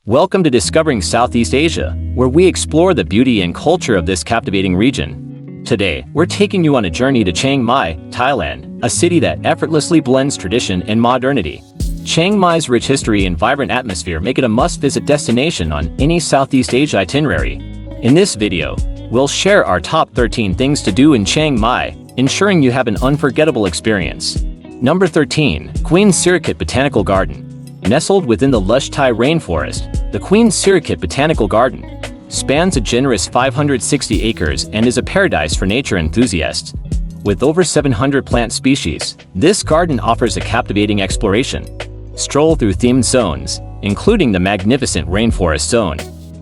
Welcome to Discovering Southeast Asia, where we explore the beauty and culture of this captivating region. Today, we're taking you on a journey to Chiang Mai, Thailand, a city that effortlessly blends tradition and modernity. Chiang Mai's rich history and vibrant atmosphere make it a must-visit destination on any Southeast Asia itinerary. In this video, we'll share our top 13 things to do in Chiang Mai, ensuring you have an unforgettable experience. Number 13. Queen Sirikit Botanical Garden. Nestled within the lush Thai rainforest, the Queen Sirikit Botanical Garden spans a generous 560 acres and is a paradise for nature enthusiasts. With over 700 plant species, this garden offers a captivating exploration. Stroll through themed zones, including the magnificent Rainforest Zone,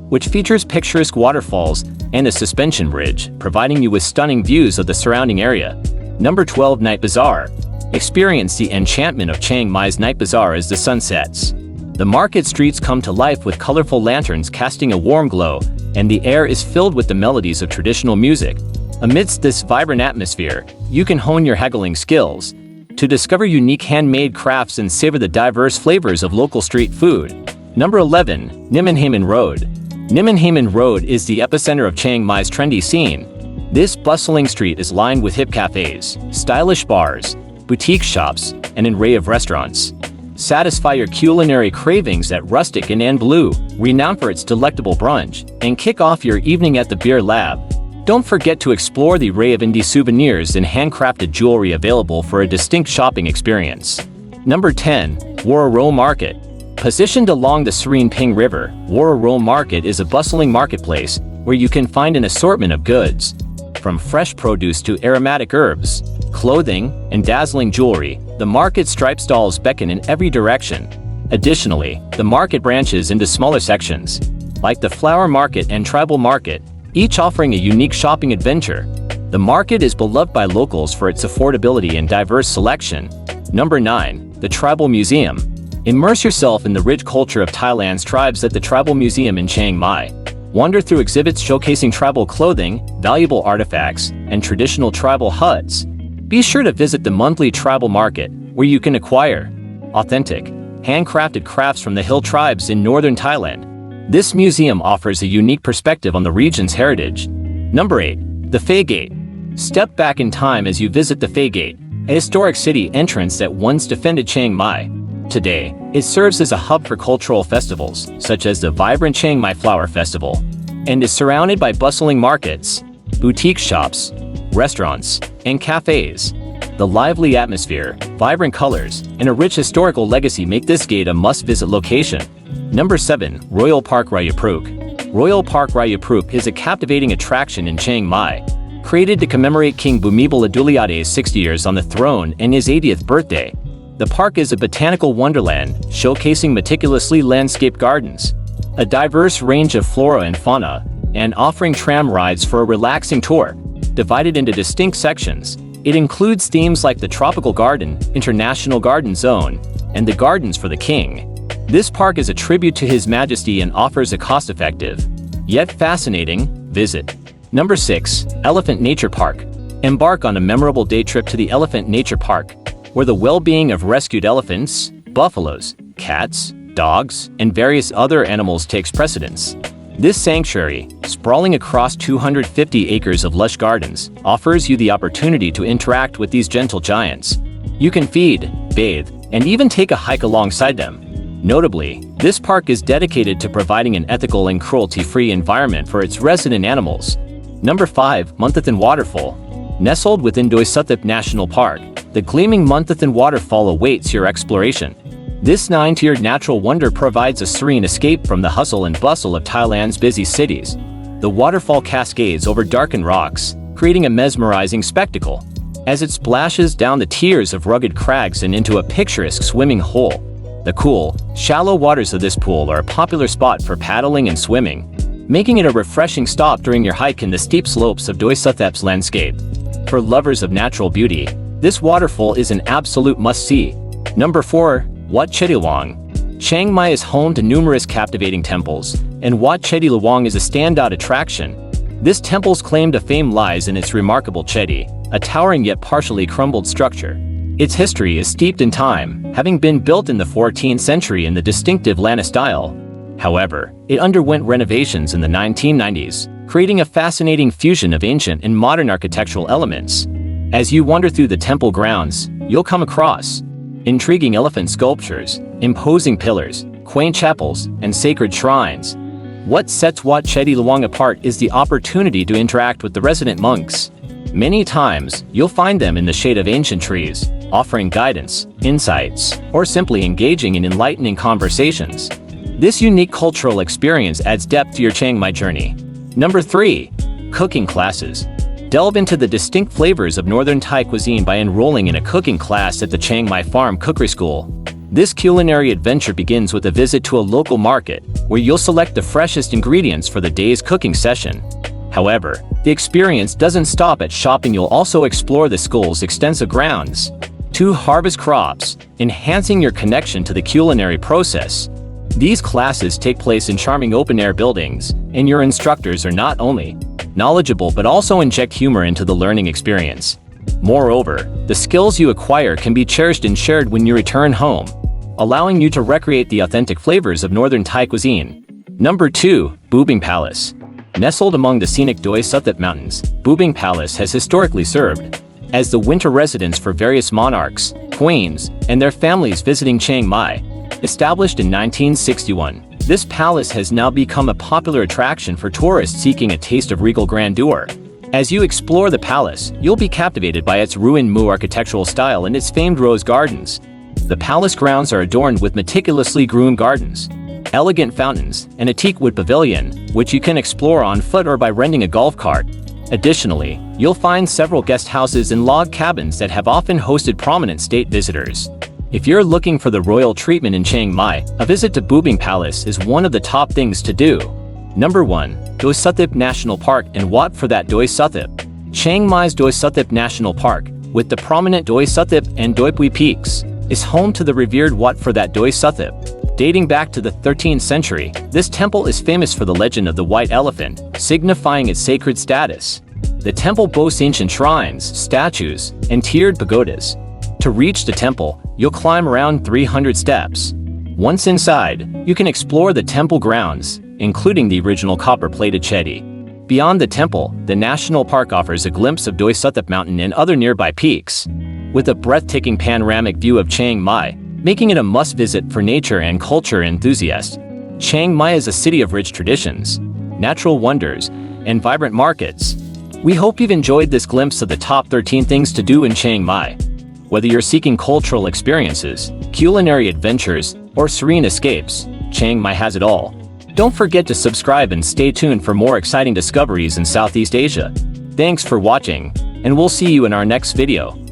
which features picturesque waterfalls and a suspension bridge, providing you with stunning views of the surrounding area. Number 12. Night Bazaar. Experience the enchantment of Chiang Mai's night bazaar as the sun sets. The market streets come to life with colorful lanterns casting a warm glow, and the air is filled with the melodies of traditional music. Amidst this vibrant atmosphere, you can hone your haggling skills to discover unique handmade crafts and savor the diverse flavors of local street food. Number 11. Nimmenhamen Road. Nimmenhamen Road is the epicenter of Chiang Mai's trendy scene. This bustling street is lined with hip cafes, stylish bars, boutique shops, and an array of restaurants. Satisfy your culinary cravings at Rustic Inn and Blue, renowned for its delectable brunch, and kick off your evening at the Beer Lab. Don't forget to explore the array of indie souvenirs and handcrafted jewelry available for a distinct shopping experience. Number 10. Wororo Market. Positioned along the serene Ping River, Wororo Market is a bustling marketplace where you can find an assortment of goods, from fresh produce to aromatic herbs, clothing, and dazzling jewelry. The market stripe stalls beckon in every direction. Additionally, the market branches into smaller sections, like the flower market and tribal market, each offering a unique shopping adventure. The market is beloved by locals for its affordability and diverse selection. Number 9. The Tribal Museum. Immerse yourself in the rich culture of Thailand's tribes at the Tribal Museum in Chiang Mai. Wander through exhibits showcasing tribal clothing, valuable artifacts, and traditional tribal huts. Be sure to visit the monthly tribal market, where you can acquire authentic, handcrafted crafts from the hill tribes in northern Thailand. This museum offers a unique perspective on the region's heritage. Number 8. The Phai Gate. Step back in time as you visit the Phai Gate, a historic city entrance that once defended Chiang Mai. Today, it serves as a hub for cultural festivals, such as the vibrant Chiang Mai Flower Festival, and is surrounded by bustling markets, boutique shops, restaurants, and cafes. The lively atmosphere, vibrant colors, and a rich historical legacy make this gate a must-visit location. Number 7. Royal Park Raya Pruk. Royal Park Raya Pruk is a captivating attraction in Chiang Mai. Created to commemorate King Bhumibol Adulyadej's 60 years on the throne and his 80th birthday, the park is a botanical wonderland, showcasing meticulously landscaped gardens, a diverse range of flora and fauna, and offering tram rides for a relaxing tour. Divided into distinct sections, it includes themes like the Tropical Garden, International Garden Zone, and the Gardens for the King. This park is a tribute to His Majesty and offers a cost-effective, yet fascinating, visit. Number 6. Elephant Nature Park. Embark on a memorable day trip to the Elephant Nature Park, where the well-being of rescued elephants, buffaloes, cats, dogs, and various other animals takes precedence. This sanctuary, sprawling across 250 acres of lush gardens, offers you the opportunity to interact with these gentle giants. You can feed, bathe, and even take a hike alongside them. Notably, this park is dedicated to providing an ethical and cruelty-free environment for its resident animals. Number 5. Munthathan Waterfall. Nestled within Doi Suthep National Park, the gleaming Munthathan Waterfall awaits your exploration. This 9-tiered natural wonder provides a serene escape from the hustle and bustle of Thailand's busy cities. The waterfall cascades over darkened rocks, creating a mesmerizing spectacle, as it splashes down the tiers of rugged crags and into a picturesque swimming hole. The cool, shallow waters of this pool are a popular spot for paddling and swimming, making it a refreshing stop during your hike in the steep slopes of Doi Suthep's landscape. For lovers of natural beauty, this waterfall is an absolute must-see. Number 4. Wat Chediluang. Chiang Mai is home to numerous captivating temples, and Wat Chediluang is a standout attraction. This temple's claim to fame lies in its remarkable chedi, a towering yet partially crumbled structure. Its history is steeped in time, having been built in the 14th century in the distinctive Lana style. However, it underwent renovations in the 1990s, creating a fascinating fusion of ancient and modern architectural elements. As you wander through the temple grounds, you'll come across intriguing elephant sculptures, imposing pillars, quaint chapels, and sacred shrines. What sets Wat Chedi Luang apart is the opportunity to interact with the resident monks. Many times, you'll find them in the shade of ancient trees, offering guidance, insights, or simply engaging in enlightening conversations. This unique cultural experience adds depth to your Chiang Mai journey. Number 3. Cooking classes. Delve into the distinct flavors of Northern Thai cuisine by enrolling in a cooking class at the Chiang Mai Farm Cookery School. This culinary adventure begins with a visit to a local market, where you'll select the freshest ingredients for the day's cooking session. However, the experience doesn't stop at shopping. You'll also explore the school's extensive grounds to harvest crops, enhancing your connection to the culinary process. These classes take place in charming open-air buildings, and your instructors are not only knowledgeable but also inject humor into the learning experience. Moreover, the skills you acquire can be cherished and shared when you return home, allowing you to recreate the authentic flavors of Northern Thai cuisine. Number 2. Bubing Palace. Nestled among the scenic Doi Suthep Mountains, Bubing Palace has historically served as the winter residence for various monarchs, queens, and their families visiting Chiang Mai. Established in 1961, this palace has now become a popular attraction for tourists seeking a taste of regal grandeur. As you explore the palace, you'll be captivated by its ruined Mu architectural style and its famed rose gardens. The palace grounds are adorned with meticulously groomed gardens, elegant fountains, and a teak wood pavilion, which you can explore on foot or by renting a golf cart. Additionally, you'll find several guest houses and log cabins that have often hosted prominent state visitors. If you're looking for the royal treatment in Chiang Mai, a visit to Bubing Palace is one of the top things to do. Number 1. Doi Suthep National Park and Wat Phra That Doi Suthep. Chiang Mai's Doi Suthep National Park, with the prominent Doi Suthep and Doi Pui peaks, is home to the revered Wat Phra That Doi Suthep. Dating back to the 13th century, this temple is famous for the legend of the white elephant, signifying its sacred status. The temple boasts ancient shrines, statues, and tiered pagodas. To reach the temple, you'll climb around 300 steps. Once inside, you can explore the temple grounds, including the original copper-plated chedi. Beyond the temple, the national park offers a glimpse of Doi Suthep Mountain and other nearby peaks, with a breathtaking panoramic view of Chiang Mai, making it a must-visit for nature and culture enthusiasts. Chiang Mai is a city of rich traditions, natural wonders, and vibrant markets. We hope you've enjoyed this glimpse of the top 13 things to do in Chiang Mai. Whether you're seeking cultural experiences, culinary adventures, or serene escapes, Chiang Mai has it all. Don't forget to subscribe and stay tuned for more exciting discoveries in Southeast Asia. Thanks for watching, and we'll see you in our next video.